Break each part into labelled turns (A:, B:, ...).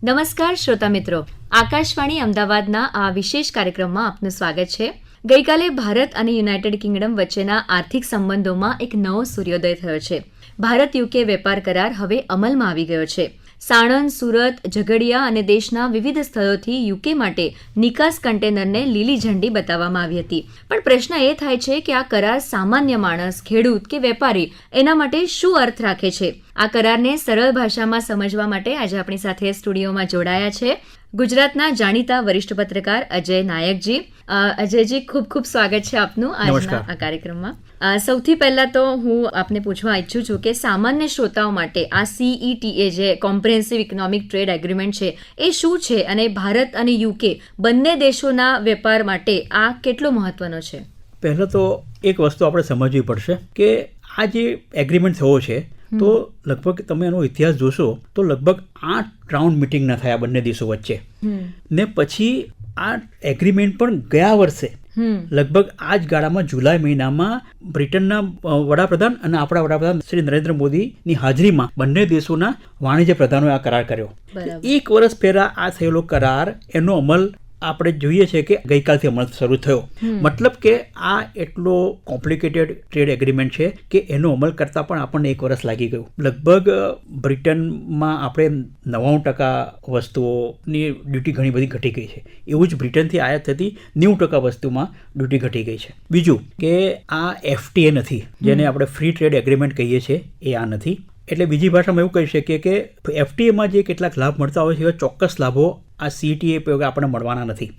A: નમસ્કાર શ્રોતા મિત્રો, આકાશવાણી અમદાવાદના આ વિશેષ કાર્યક્રમમાં આપનું સ્વાગત છે. ગઈકાલે ભારત અને યુનાઇટેડ કિંગડમ વચ્ચેના આર્થિક સંબંધોમાં એક નવો સૂર્યોદય થયો છે. ભારત યુકે વેપાર કરાર હવે અમલમાં આવી ગયો છે. સાણંદ, સુરત, ઝઘડિયા અને દેશના વિવિધ સ્થળોથી યુકે માટે નિકાસ કન્ટેનરને લીલી ઝંડી બતાવવામાં આવી હતી. પણ પ્રશ્ન એ થાય છે કે આ કરાર સામાન્ય માણસ, ખેડૂત કે વેપારી એના માટે શું અર્થ રાખે છે? આ કરારને સરળ ભાષામાં સમજવા માટે આજે આપણી સાથે સ્ટુડિયોમાં જોડાયા છે ગુજરાતના જાણીતા વરિષ્ઠ પત્રકાર અજય નાયકજી. અજયજી, ખૂબ ખૂબ સ્વાગત છે આપનું આજના આ કાર્યક્રમમાં. સૌથી પહેલા તો હું આપને પૂછવા ઈચ્છું છું કે સામાન્ય શ્રોતાઓ માટે આ CETA જે કોમ્પ્રિહેન્સિવ ઇકોનોમિક ટ્રેડ એગ્રીમેન્ટ છે એ શું છે અને ભારત અને યુકે બંને દેશોના વેપાર માટે આ કેટલો મહત્વનો છે?
B: પહેલાં તો એક વસ્તુ આપણે સમજવી પડશે કે આ જે એગ્રીમેન્ટ થયો છે તો લગભગ તમે એનો ઇતિહાસ જોશો તો લગભગ 8 રાઉન્ડ મિટિંગના થયા બંને દેશો વચ્ચે, ને પછી આ એગ્રીમેન્ટ પણ ગયા વર્ષે લગભગ આ જ ગાળામાં જુલાઈ મહિનામાં બ્રિટનના વડાપ્રધાન અને આપણા વડાપ્રધાન શ્રી નરેન્દ્ર મોદીની હાજરીમાં બંને દેશોના વાણિજ્ય પ્રધાનોએ આ કરાર કર્યો. એક વર્ષ પહેલા આ થયેલો કરાર, એનો અમલ આપણે જોઈએ છે કે ગઈકાલથી અમલ શરૂ થયો. મતલબ કે આ એટલો કોમ્પ્લિકેટેડ ટ્રેડ એગ્રીમેન્ટ છે કે એનો અમલ કરતાં પણ આપણને એક વર્ષ લાગી ગયું. લગભગ બ્રિટનમાં આપણે 99% વસ્તુઓની ડ્યુટી ઘણી બધી ઘટી ગઈ છે. એવું જ બ્રિટનથી આયાત થતી 90% વસ્તુમાં ડ્યુટી ઘટી ગઈ છે. બીજું કે આ FTA નથી, જેને આપણે ફ્રી ટ્રેડ એગ્રીમેન્ટ કહીએ છીએ, એ આ નથી. એટલે બીજી ભાષામાં એવું કહી શકીએ કે FTAમાં જે કેટલાક લાભ મળતા હોય છે એવા ચોક્કસ લાભો આ CETA ઉપયોગે આપણને મળવાના નથી.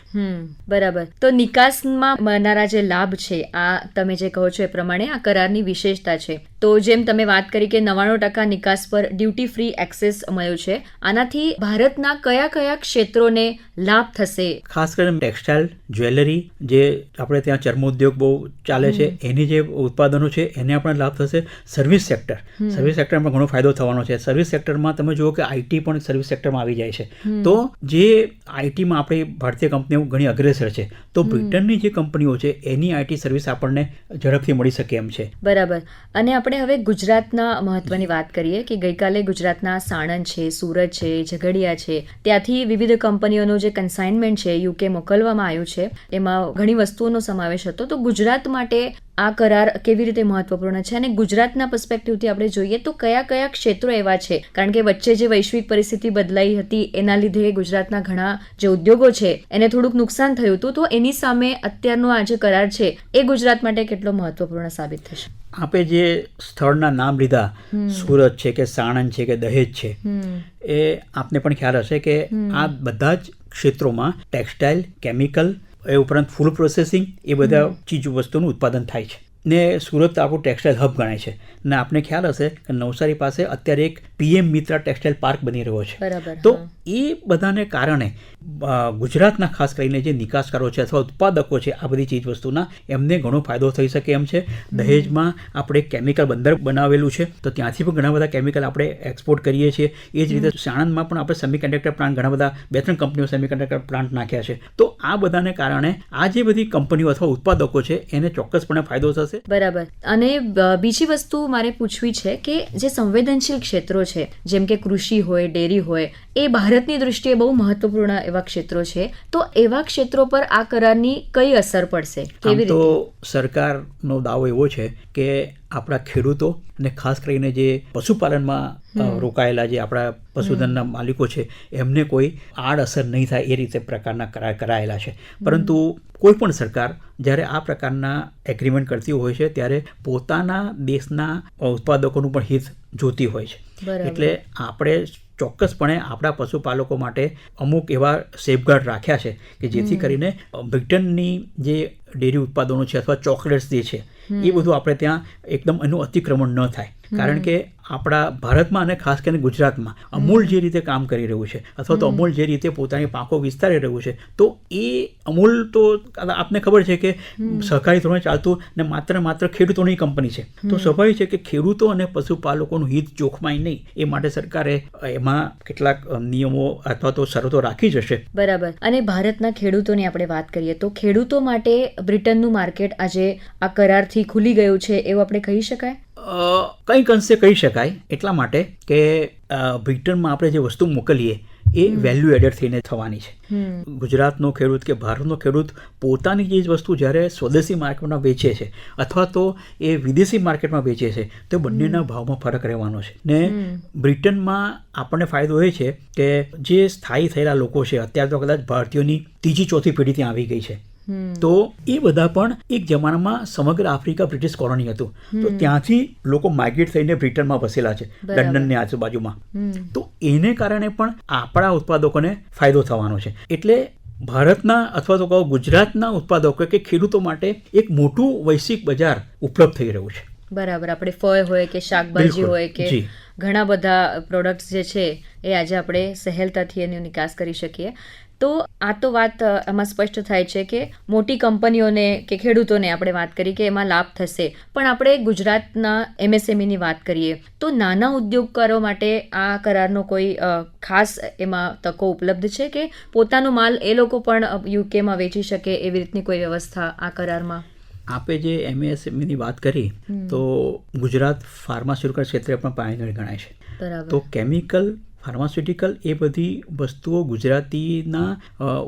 A: બરાબર. તો નિકાસમાં મળનારા જે લાભ છે, આ તમે જે કહો છો એ પ્રમાણે આ કરારની વિશેષતા છે. તો જેમ તમે વાત કરી કે 99% નિકાસ પર ડ્યુટી ફ્રી એક્સેસ મળ્યું છે, આનાથી ભારતના કયા કયા ક્ષેત્રોને લાભ થશે? ખાસ
B: કરીને ટેક્સટાઇલ, જ્વેલરી, જે આપણે ત્યાં ચર્મોદ્યોગ બહુ ચાલે છે, એની જે ઉત્પાદનો છે એને આપણને લાભ થશે. સર્વિસ સેક્ટરમાં ઘણો ફાયદો થવાનો છે. સર્વિસ સેક્ટરમાં તમે જુઓ કે IT પણ સર્વિસ સેક્ટરમાં આવી જાય છે. તો જે આઈટીમાં આપણી ભારતીય કંપનીઓ ઘણી અગ્રેસર છે, તો બ્રિટનની જે કંપનીઓ છે એની IT સર્વિસ આપણને ઝડપથી મળી શકે એમ છે.
A: બરાબર. અને આપણે હવે ગુજરાતના મહત્વની વાત કરીએ કે ગઈકાલે ગુજરાતના સાણંદ છે, સુરત છે, ઝઘડિયા છે, ત્યાંથી વિવિધ કંપનીઓનું જે કન્સાઇનમેન્ટ છે યુકે મોકલવામાં આવ્યું છે, એમાં ઘણી વસ્તુઓનો સમાવેશ હતો. તો ગુજરાત માટે આ કરાર કેવી રીતે મહત્વપૂર્ણ છે અને ગુજરાતના પર્સ્પેક્ટિવથી આપણે જોઈએ તો કયા કયા ક્ષેત્રો એવા છે? કારણ કે વચ્ચે જે વૈશ્વિક પરિસ્થિતિ બદલાઈ હતી એના લીધે ગુજરાતના ઘણા જે ઉદ્યોગો છે એને થોડુંક નુકસાન થયું હતું. તો એની સામે અત્યારનો આ જે કરાર છે એ ગુજરાત માટે કેટલો મહત્વપૂર્ણ સાબિત થશે?
B: આપણે જે સ્થળના નામ લીધા, સુરત છે કે સાણંદ છે કે દહેજ છે, એ આપને પણ ખ્યાલ હશે કે આ બધા જ ક્ષેત્રોમાં ટેક્સટાઇલ, કેમિકલ, એ ઉપરાંત ફૂડ પ્રોસેસિંગ, એ બધા ચીજ વસ્તુનું ઉત્પાદન થાય છે. ને સુરત આપણું ટેક્સટાઇલ હબ ગણાય છે. ને આપને ખ્યાલ હશે કે નવસારી પાસે અત્યારે એક PM મિત્રા ટેક્સટાઇલ પાર્ક બની રહ્યો છે. તો એ બધાને કારણે ગુજરાતના ખાસ કરીને જે નિકાસકારો છે અથવા ઉત્પાદકો છે આ બધી ચીજ વસ્તુના, એમને ઘણો ફાયદો થઈ શકે એમ છે. દહેજમાં આપણે કેમિકલ બંદર બનાવેલું છે, તો ત્યાંથી પણ ઘણા બધા કેમિકલ આપણે એક્સપોર્ટ કરીએ છીએ. એ જ રીતે સાણંદમાં પણ આપણે સેમિકન્ડક્ટર પ્લાન્ટ, ઘણા બધા 2-3 કંપનીઓ સેમિકન્ડક્ટર પ્લાન્ટ નાખ્યા છે. તો આ બધાને કારણે આ જે બધી કંપનીઓ અથવા ઉત્પાદકો છે એને ચોક્કસપણે ફાયદો થશે.
A: બરાબર. અને બીજી વસ્તુ મારે પૂછવી છે કે જે સંવેદનશીલ ક્ષેત્રો છે, જેમ કે કૃષિ હોય, ડેરી હોય, એ ભારતની દૃષ્ટિએ બહુ મહત્વપૂર્ણ એવા ક્ષેત્રો છે. તો એવા ક્ષેત્રો પર આ કરારની કઈ અસર પડશે? કેવી રીતે?
B: તો સરકારનો દાવો એવો છે કે આપણા ખેડૂતો અને ખાસ કરીને જે પશુપાલનમાં રોકાયેલા જે આપણા પશુધનના માલિકો છે એમને કોઈ આડઅસર નહીં થાય એ રીતે પ્રકારના કરાર કરાયેલા છે. પરંતુ કોઈ પણ સરકાર જ્યારે આ પ્રકારના એગ્રીમેન્ટ કરતી હોય છે ત્યારે પોતાના દેશના ઉત્પાદકોનું પણ હિત જોતી હોય છે. એટલે આપણે ચોક્કસપણે આપણા પશુપાલકો માટે અમુક એવા સેફગાર્ડ રાખ્યા છે કે જેથી કરીને બ્રિટનની જે ડેરી ઉત્પાદનો છે અથવા ચોકલેટ્સ જે છે એ બધું આપણે ત્યાં એકદમ એનું અતિક્રમણ ન થાય. કારણ કે આપણા ભારતમાં અને ખાસ કરીને ગુજરાતમાં અમૂલ જે રીતે કામ કરી રહ્યું છે અથવા તો અમૂલ જે રીતે પોતાની પાંખો વિસ્તારી રહ્યું છે, તો એ અમૂલ તો આપને ખબર છે કે સહકારી ધોરણે ચાલતું ને માત્ર ખેડૂતોની કંપની છે. તો સ્વાભાવિક છે કે ખેડૂતો અને પશુપાલકોનું હિત જોખમાય નહીં એ માટે સરકારે એમાં કેટલાક નિયમો અથવા તો શરતો રાખી જશે.
A: બરાબર. અને ભારતના ખેડૂતોની આપણે વાત કરીએ તો ખેડૂતો માટે બ્રિટનનું માર્કેટ આજે આ કરારથી ખુલી ગયું છે એવું આપણે કહી શકાય?
B: કંઈક અંશે કહી શકાય, એટલા માટે કે બ્રિટનમાં આપણે જે વસ્તુ મોકલીએ એ વેલ્યુ એડેડ થઈને થવાની છે. ગુજરાતનો ખેડૂત કે ભારતનો ખેડૂત પોતાની જે વસ્તુ જ્યારે સ્વદેશી માર્કેટમાં વેચે છે અથવા તો એ વિદેશી માર્કેટમાં વેચે છે તો બંનેના ભાવમાં ફરક રહેવાનો છે. ને બ્રિટનમાં આપણને ફાયદો એ છે કે જે સ્થાયી થયેલા લોકો છે, અત્યારે તો કદાચ ભારતીયોની ત્રીજી ચોથી પેઢી ત્યાં આવી ગઈ છે, તો એ બધા પણ એક જમાનામાં સમગ્ર આફ્રિકા બ્રિટિશ કોલોની હતું, તો ત્યાંથી લોકો માઇગ્રેટ થઈને બ્રિટનમાં વસેલા છે, લંડનની આજુબાજુમાં. તો એને કારણે પણ આપણા ઉત્પાદકોને ફાયદો થવાનો છે. એટલે ભારતના અથવા તો કહો ગુજરાતના ઉત્પાદકો કે ખેડૂતો માટે એક મોટું વૈશ્વિક બજાર ઉપલબ્ધ થઈ રહ્યું છે.
A: બરાબર. આપણે ફળ હોય કે શાકભાજી હોય કે ઘણા બધા પ્રોડક્ટ્સ જે છે એ આજે આપણે સહેલતાથી એનો નિકાસ કરી શકીએ. તો આ તો વાત એમાં સ્પષ્ટ થાય છે કે મોટી કંપનીઓને કે ખેડૂતોને આપણે વાત કરી કે એમાં લાભ થશે, પણ આપણે ગુજરાતના MSMEની વાત કરીએ તો નાના ઉદ્યોગકારો માટે આ કરારનો કોઈ ખાસ એમાં તકો ઉપલબ્ધ છે કે પોતાનો માલ એ લોકો પણ યુકેમાં વેચી શકે એવી રીતની કોઈ વ્યવસ્થા આ કરારમાં?
B: આપે જે MSMEની વાત કરી તો ગુજરાત ફાર્માસ્યુટિકલ ક્ષેત્રે પણ પાયનિયર ગણાય છે.
A: બરાબર.
B: તો કેમિકલ, ફાર્માસ્યુટિકલ એ બધી વસ્તુઓ ગુજરાતીના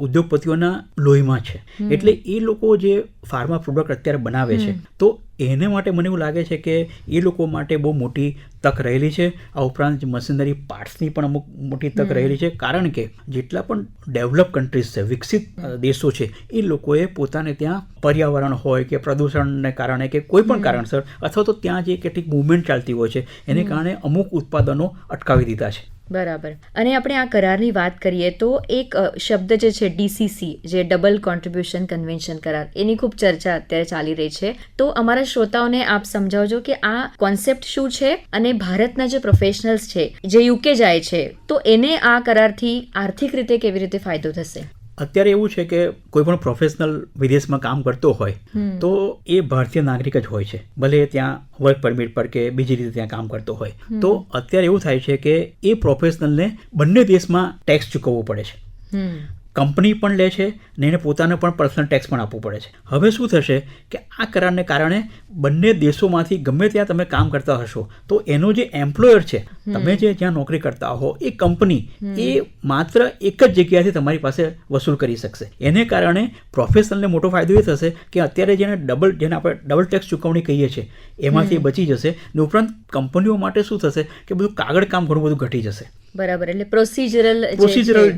B: ઉદ્યોગપતિઓના લોહીમાં છે. એટલે એ લોકો જે ફાર્મા પ્રોડક્ટ અત્યારે બનાવે છે તો એને માટે મને એવું લાગે છે કે એ લોકો માટે બહુ મોટી તક રહેલી છે. આ ઉપરાંત મશીનરી પાર્ટ્સની પણ અમુક મોટી તક રહેલી છે, કારણ કે જેટલા પણ ડેવલપ કન્ટ્રીઝ છે, વિકસિત દેશો છે, એ લોકોએ પોતાને ત્યાં પર્યાવરણ હોય કે પ્રદૂષણને કારણે કે કોઈ પણ કારણસર અથવા તો ત્યાં જે કેટલીક મૂવમેન્ટ ચાલતી હોય છે એને કારણે અમુક ઉત્પાદનો અટકાવી દીધા છે.
A: બરાબર. અને આપણે આ કરારની વાત કરીએ તો એક શબ્દ જે છે DCC, જે ડબલ કોન્ટ્રીબ્યુશન કન્વેન્શન કરાર, એની ખૂબ ચર્ચા અત્યારે ચાલી રહી છે. તો અમારા શ્રોતાઓને આપ સમજાવજો કે આ કોન્સેપ્ટ શું છે અને ભારતના જે પ્રોફેશનલ્સ છે જે UK જાય છે તો એને આ કરારથી આર્થિક રીતે કેવી રીતે ફાયદો થશે?
B: અત્યારે એવું છે કે કોઈ પણ પ્રોફેશનલ વિદેશમાં કામ કરતો હોય તો એ ભારતીય નાગરિક જ હોય છે, ભલે ત્યાં વર્ક પરમિટ પર કે બીજી રીતે ત્યાં કામ કરતો હોય. તો અત્યારે એવું થાય છે કે એ પ્રોફેશનલને બંને દેશમાં ટેક્સ ચૂકવવો પડે છે. કંપની પણ લે છે ને એને પોતાને પણ પર્સનલ ટેક્સ પણ આપવું પડે છે. હવે શું થશે કે આ કરારને કારણે બંને દેશોમાંથી ગમે ત્યાં તમે કામ કરતા હશો તો એનો જે એમ્પ્લોયર છે, તમે જે જ્યાં નોકરી કરતા હો, એ કંપની એ માત્ર એક જ જગ્યાએથી તમારી પાસે વસૂલ કરી શકશે. એને કારણે પ્રોફેશનલને મોટો ફાયદો એ થશે કે અત્યારે જેને આપણે ડબલ ટેક્સ ચૂકવણી કહીએ છીએ એમાંથી બચી જશે. ને ઉપરાંત કંપનીઓ માટે શું થશે કે બધું કાગળ કામ ઘણું બધું ઘટી જશે.
A: બરાબર. એટલે પ્રોસિજરલ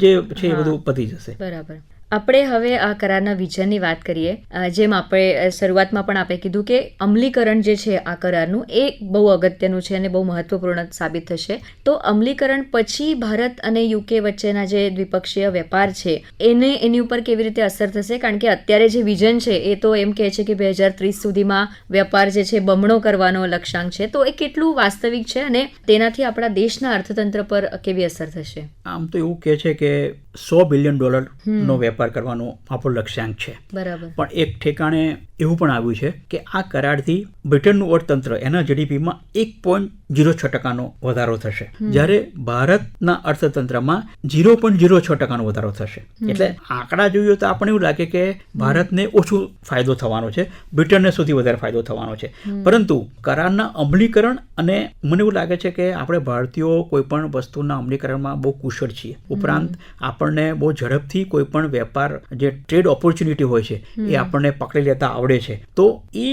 B: જે છે એ બધું પતી જશે.
A: બરાબર. આપણે હવે આ કરારના વિઝનની વાત કરીએ. જેમ આપણે શરૂઆતમાં પણ આપણે કીધું કે અમલીકરણ જે છે આ કરારનું એ બહુ અગત્યનું છે અને બહુ મહત્વપૂર્ણ સાબિત થશે. તો અમલીકરણ પછી ભારત અને UK વચ્ચેના જે દ્વિપક્ષીય વેપાર છે એની ઉપર કેવી રીતે અસર થશે? કારણ કે અત્યારે જે વિઝન છે એ તો એમ કહે છે કે 2030 સુધીમાં વેપાર જે છે બમણો કરવાનો લક્ષ્યાંક છે. તો એ કેટલું વાસ્તવિક છે અને તેનાથી આપણા દેશના અર્થતંત્ર પર કેવી અસર થશે?
B: આમ તો એવું કહે છે કે $100 બિલિયન નો વેપાર કરવાનો આપણો લક્ષ્યાંક છે.
A: બરાબર. પણ
B: એક ઠેકાણે એવું પણ આવ્યું છે કે આ કરારથી બ્રિટનનું અર્થતંત્ર એના GDPમાં 1.06% વધારો થશે, જ્યારે ભારતના અર્થતંત્રમાં 0.06% વધારો થશે. એટલે આંકડા જોઈએ તો આપણને એવું લાગે કે ભારતને ઓછો ફાયદો થવાનો છે, બ્રિટનને સૌથી વધારે ફાયદો થવાનો છે. પરંતુ કરારના અમલીકરણ અને મને એવું લાગે છે કે આપણે ભારતીયો કોઈ પણ વસ્તુના અમલીકરણમાં બહુ કુશળ છીએ. ઉપરાંત આપણને બહુ ઝડપથી કોઈ પણ વેપાર જે ટ્રેડ ઓપોર્ચ્યુનિટી હોય છે એ આપણને પકડી લેતા આવડે છે. તો એ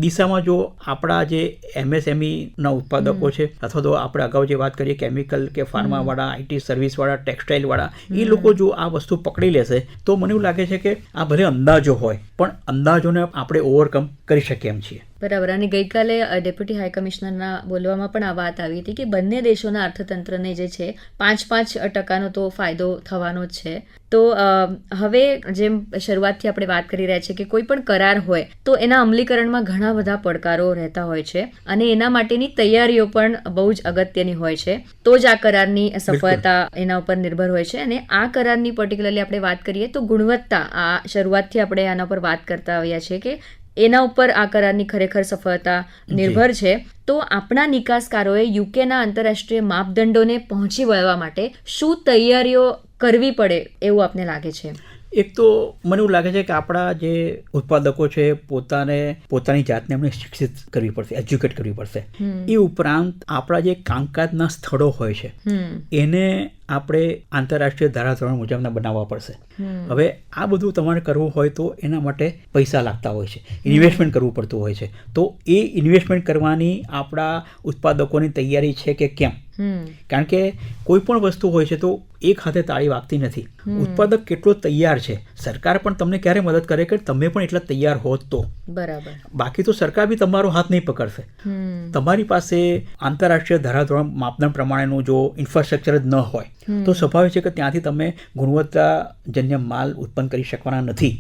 B: દિશામાં જો આપણા જે MSME ના ઉત્પાદકો છે અથવા તો આપણે અગાઉ જે વાત કરીએ કેમિકલ કે ફાર્માવાળા, IT સર્વિસવાળા, ટેક્સટાઇલવાળા, એ લોકો જો આ વસ્તુ પકડી લેશે તો મને એવું લાગે છે કે આ ભલે અંદાજો હોય પણ અંદાજોને આપણે ઓવરકમ કરી શકીએ એમ છીએ.
A: બરાબર. અને ગઈકાલે ડેપ્યુટી હાઈ કમિશનરના બોલવામાં પણ આ વાત આવી હતી કે બંને દેશોના અર્થતંત્રને જે છે 5% તો ફાયદો થવાનો જ છે. તો હવે જેમ શરૂઆતથી આપણે વાત કરી રહ્યા છીએ કે કોઈ પણ કરાર હોય તો એના અમલીકરણમાં ઘણા બધા પડકારો રહેતા હોય છે અને એના માટેની તૈયારીઓ પણ બહુ જ અગત્યની હોય છે. તો જ આ કરારની સફળતા એના ઉપર નિર્ભર હોય છે. અને આ કરારની પર્ટિક્યુલરલી આપણે વાત કરીએ તો ગુણવત્તા, આ શરૂઆતથી આપણે આના પર વાત કરતા આવ્યા છીએ કે એના ઉપર આ કરારની ખરેખર સફળતા નિર્ભર છે. તો આપણા નિકાસકારોએ યુકેના આંતરરાષ્ટ્રીય માપદંડોને પહોંચી વળવા માટે શું તૈયારીઓ કરવી પડે એવું આપને લાગે છે?
B: એક તો મને એવું લાગે છે કે આપણા જે ઉત્પાદકો છે પોતાની જાતને એમને શિક્ષિત કરવી પડશે, એજ્યુકેટ કરવી પડશે. એ ઉપરાંત આપણા જે કામકાજના સ્થળો હોય છે એને આપણે આંતરરાષ્ટ્રીય ધારાધોરણ મુજબના બનાવવા પડશે. હવે આ બધું તમારે કરવું હોય તો એના માટે પૈસા લાગતા હોય છે, ઇન્વેસ્ટમેન્ટ કરવું પડતું હોય છે. તો એ ઇન્વેસ્ટમેન્ટ કરવાની આપણા ઉત્પાદકોની તૈયારી છે કે કેમ? કારણ કે કોઈ પણ વસ્તુ હોય છે તો એક હાથે તાળી વાગતી નથી. ઉત્પાદક કેટલો તૈયાર છે, સરકાર પણ તમને ક્યારે મદદ કરે કે તમે પણ એટલા તૈયાર હોત તો.
A: બરાબર.
B: બાકી તો સરકાર બી તમારો હાથ નહીં પકડશે. તમારી પાસે આંતરરાષ્ટ્રીય ધારાધોરણ માપદંડ પ્રમાણેનું જો ઇન્ફ્રાસ્ટ્રક્ચર જ ન હોય તો સ્વાભાવિક છે કે ત્યાંથી તમે ગુણવત્તાજન્ય માલ ઉત્પન્ન કરી શકવાના નથી.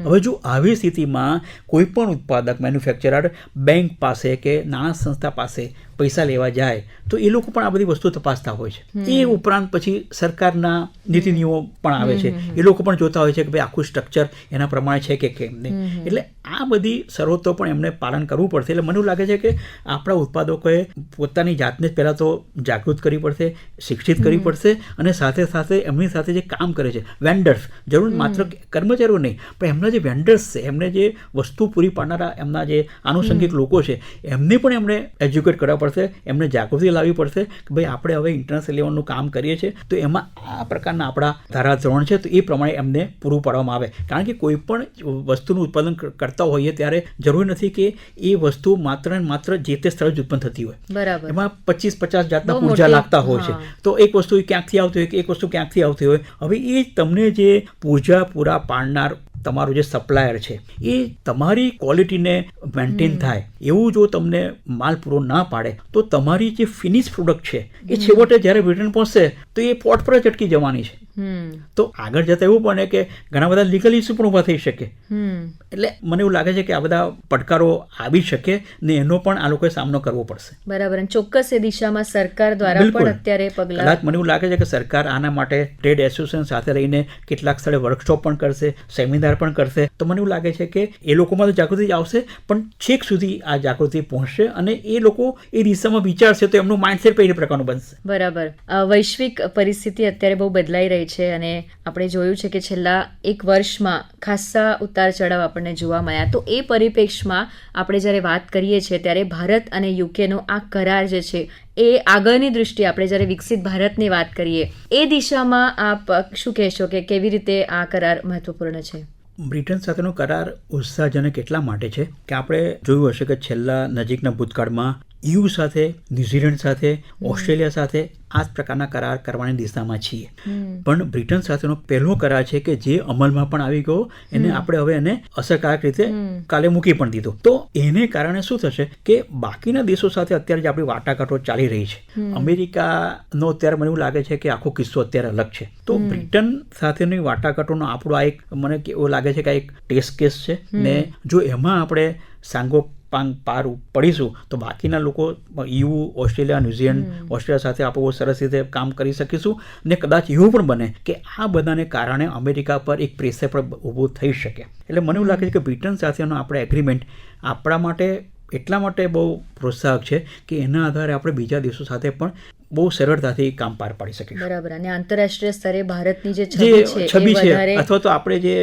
B: હવે જો આવી સ્થિતિમાં કોઈ પણ ઉત્પાદક મેન્યુફેક્ચરર બેંક પાસે કે નાણાં સંસ્થા પાસે પૈસા લેવા જાય તો એ લોકો પણ આ બધી વસ્તુ તપાસતા હોય છે. એ ઉપરાંત પછી સરકારના નીતિ નિયમો પણ આવે છે, એ લોકો પણ જોતા હોય છે કે ભાઈ આખું સ્ટ્રક્ચર એના પ્રમાણે છે કે કેમ નહીં. એટલે આ બધી શરતો પણ એમને પાલન કરવું પડશે. એટલે મને એવું લાગે છે કે આપણા ઉત્પાદકોએ પોતાની જાતને જ પહેલાં તો જાગૃત કરવી પડશે, શિક્ષિત કરવી પડશે, અને સાથે સાથે એમની સાથે જે કામ કરે છે વેન્ડર્સ, જરૂર માત્ર કર્મચારીઓ નહીં પણ એમના જે વેન્ડર્સ છે, એમને જે વસ્તુ પૂરી પાડનારા એમના જે આનુષંગિક લોકો છે, એમને પણ એમણે એજ્યુકેટ કરવા પડશે, એમને જાગૃતિ લાવવી પડશે કે ભાઈ આપણે હવે ઇન્ટરનેશનલ લેવલનું કામ કરીએ છીએ તો એમાં આ પ્રકારના આપણા ધારાધોરણ છે તો એ પ્રમાણે એમને પૂરું પાડવામાં આવે. કારણ કે કોઈ પણ વસ્તુનું ઉત્પાદન કરતા હોઈએ ત્યારે જરૂરી નથી કે એ વસ્તુ માત્ર ને માત્ર જે તે સ્થળે જ ઉત્પન્ન થતી હોય.
A: બરાબર.
B: એમાં 25-50 જાતના પૂર્જા લાગતા હોય છે. તો એક વસ્તુ ક્યાંકથી આવતી હોય કે એક વસ્તુ ક્યાંકથી આવતી હોય. હવે એ તમને જે પૂર્જા પૂરા પાડનાર તમારું જે સપ્લાયર છે એ તમારી ક્વોલિટીને મેન્ટેન થાય એવું જો તમને માલ પૂરો ના પાડે તો તમારી જે ફિનિશ પ્રોડક્ટ છે એ છેવટે જ્યારે બ્રિટન પહોંચશે તો એ પોર્ટ પર જ અટકી જવાની છે. તો આગળ જતા એવું બને કે ઘણા બધા લીગલ ઇસ્યુ પણ ઊભા થઈ શકે. એટલે મને એવું લાગે છે કે આ બધા પડકારો આવી શકે ને એનો પણ આ લોકોએ સામનો કરવો પડશે.
A: બરાબર. ચોક્કસ એ દિશામાં સરકાર દ્વારા પણ અત્યારે પગલાં,
B: કદાચ મને એવું લાગે છે કે સરકાર આના માટે ટ્રેડ એસોસિએશન સાથે રહીને કેટલાક સ્થળે વર્કશોપ પણ કરશે, સેમિનાર પણ કરશે. તો મને એવું લાગે છે કે એ લોકોમાં તો જાગૃતિ આવશે પણ છેક સુધી આ જાગૃતિ પહોંચશે અને એ લોકો એ દિશામાં વિચારશે તો એમનું માઇન્ડસેટ કઈ પ્રકારનું બનશે.
A: બરાબર. વૈશ્વિક પરિસ્થિતિ અત્યારે બહુ બદલાઈ રહી છે અને આપણે જોયું છે કે છેલ્લા એક વર્ષમાં ખાસ્સા ઉતાર ચઢાવ આપણને જોવા મળ્યા. તો એ પરિપ્રેક્ષમાં આપણે જ્યારે વાત કરીએ છીએ ત્યારે ભારત અને યુકેનો આ કરાર જે છે એ આગળની દૃષ્ટિએ આપણે જ્યારે વિકસિત ભારતની વાત કરીએ એ દિશામાં આપ શું કહેશો કે કેવી રીતે આ કરાર મહત્વપૂર્ણ છે?
B: બ્રિટન સાથેનો કરાર ઉત્સાહજનક એટલા માટે છે કે આપણે જોયું હશે કે છેલ્લા નજીકના ભૂતકાળમાં EU સાથે, ન્યૂઝીલેન્ડ સાથે, ઓસ્ટ્રેલિયા સાથે આ જ પ્રકારના કરાર કરવાની દિશામાં છીએ. પણ બ્રિટન સાથેનો પહેલો કરાર છે કે જે અમલમાં પણ આવી ગયો, એને આપણે હવે એને અસરકારક રીતે કાલે મૂકી પણ દીધો. તો એને કારણે શું થશે કે બાકીના દેશો સાથે અત્યારે જે આપણી વાટાઘાટો ચાલી રહી છે, અમેરિકાનો અત્યારે મને એવું લાગે છે કે આખો કિસ્સો અત્યારે અલગ છે. તો બ્રિટન સાથેની વાટાઘાટોનો આપણો આ એક મને એવું લાગે છે કે આ એક ટેસ્ટ કેસ છે ને જો એમાં આપણે સાંગો પાર પડીશું તો બાકીના લોકો EU, ઓસ્ટ્રેલિયા, ન્યૂઝીલેન્ડ, ઓસ્ટ્રેલિયા સાથે આપણે બહુ સરસ રીતે કામ કરી શકીશું. ને કદાચ એવું પણ બને કે આ બધાને કારણે અમેરિકા પર એક પ્રેશર પણ ઊભું થઈ શકે. એટલે મને એવું લાગે છે કે બ્રિટન સાથેનો આપણે એગ્રીમેન્ટ આપણા માટે એટલા માટે બહુ પ્રોત્સાહક છે કે એના આધારે આપણે બીજા દેશો સાથે પણ બહુ સરળતાથી કામ પાર પાડી શકીશું.
A: બરાબર. અને આંતરરાષ્ટ્રીય સ્તરે ભારતની જે
B: છબી છે અથવા તો આપણે જે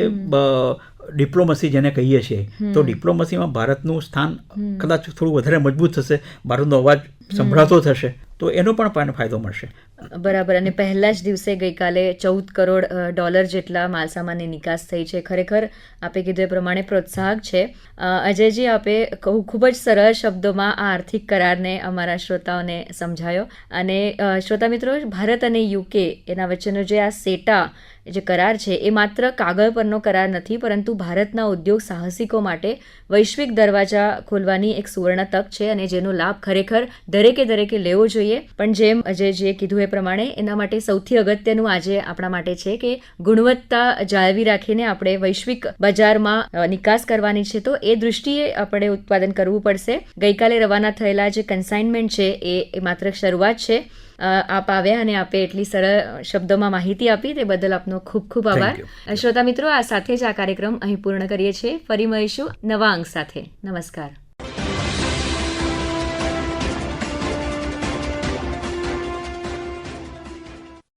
B: ડિપ્લોમસી જેને કહીએ છીએ તો ડિપ્લોમસીમાં ભારતનું સ્થાન કદાચ થોડું વધારે મજબૂત થશે, ભારતનો અવાજ સંભળાતો થશે તો એનો પણ ફાયદો મળશે.
A: બરાબર. અને પહેલા જ દિવસે ગઈકાલે $14 કરોડ જેટલા માલસામાનની નિકાસ થઈ છે. ખરેખર આપે કીધું એ પ્રમાણે પ્રોત્સાહક છે. અજયજી, આપે ખૂબ જ સરળ શબ્દોમાં આ આર્થિક કરારને અમારા શ્રોતાઓને સમજાયો. અને શ્રોતા મિત્રો, ભારત અને UK એના વચ્ચેનો જે આ સેટા જે કરાર છે એ માત્ર કાગળ પરનો કરાર નથી પરંતુ ભારતના ઉદ્યોગ સાહસિકો માટે વૈશ્વિક દરવાજા ખોલવાની એક સુવર્ણ તક છે અને જેનો લાભ ખરેખર દરેકે લેવો જોઈએ. પણ જેમ અજયજીએ કીધું એ પ્રમાણે એના માટે સૌથી અગત્યનું આજે આપણા માટે છે કે ગુણવત્તા જાળવી રાખીને આપણે વૈશ્વિક બજારમાં નિકાસ કરવાની છે. તો એ દૃષ્ટિએ આપણે ઉત્પાદન કરવું પડશે. ગઈકાલે રવાના થયેલા જે કન્સાઇનમેન્ટ છે એ માત્ર શરૂઆત છે. આપ આવ્યા અને આપે એટલી સરળ શબ્દોમાં માહિતી આપી તે બદલ આપનો ખૂબ ખૂબ આભાર. શ્રોતા મિત્રો, આ સાથે જ આ કાર્યક્રમ અહીં પૂર્ણ કરીએ છીએ. ફરી મળીશું નવા અંક સાથે. નમસ્કાર.